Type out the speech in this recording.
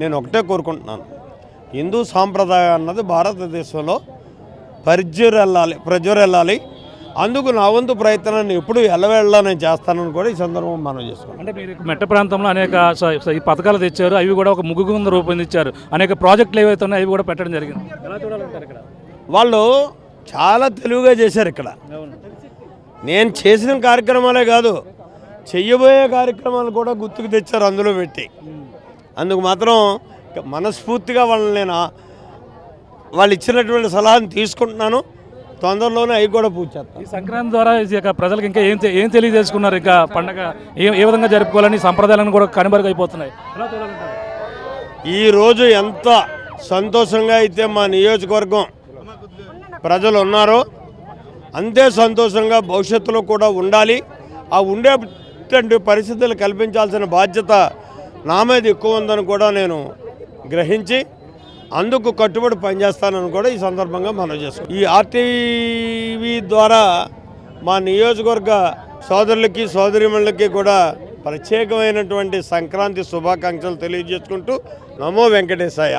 నేను ఒకటే కోరుకుంటున్నాను, హిందూ సాంప్రదాయం అన్నది భారతదేశంలో ప్రజ్వరెల్లాలి. అందుకు నా వంతు ప్రయత్నాన్ని ఎప్పుడు ఎల్లవేళ్ళ నేను చేస్తానని కూడా ఈ సందర్భం మనం చేసుకోవాలి. అంటే మీరు మెట్ట ప్రాంతంలో అనేక ఈ పథకాలు తెచ్చారు, అవి కూడా ఒక ముగ్గు కింద రూపొందించారు, అనేక ప్రాజెక్టులు ఏవైతే ఉన్నాయో అవి కూడా పెట్టడం జరిగింది. ఎలా చూడాలంటారు ఇక్కడ? వాళ్ళు చాలా తెలివిగా చేశారు. ఇక్కడ నేను చేసిన కార్యక్రమాలే కాదు, చెయ్యబోయే కార్యక్రమాలు కూడా గుర్తుకు తెచ్చారు అందులో పెట్టి. అందుకు మాత్రం మనస్ఫూర్తిగా వాళ్ళు ఇచ్చినటువంటి సలహాను తీసుకుంటున్నాను. తొందరలోనే అవి కూడా పూర్తి చేస్తాను. ఈ సంక్రాంతి ద్వారా ప్రజలకు ఇంకా ఏం తెలియజేసుకున్నారు? ఇంకా పండగ ఏ విధంగా జరుపుకోవాలని సంప్రదాయాలను కూడా కనుమరుగైపోతున్నాయి. ఎలా చూడాలంటారు? ఈరోజు ఎంత సంతోషంగా అయితే మా నియోజకవర్గం ప్రజలు ఉన్నారో అంతే సంతోషంగా భవిష్యత్తులో కూడా ఉండాలి. ఆ ఉండేటువంటి పరిస్థితులు కల్పించాల్సిన బాధ్యత నా మీద ఎక్కువ ఉందని కూడా నేను గ్రహించి అందుకు కట్టుబడి పనిచేస్తానని కూడా ఈ సందర్భంగా మనం చేసుకుంటాం. ఈ ఆర్టీవీ ద్వారా మా నియోజకవర్గ సోదరులకి సోదరిమణులకి కూడా ప్రత్యేకమైనటువంటి సంక్రాంతి శుభాకాంక్షలు తెలియజేసుకుంటూ నమో వెంకటేశాయ.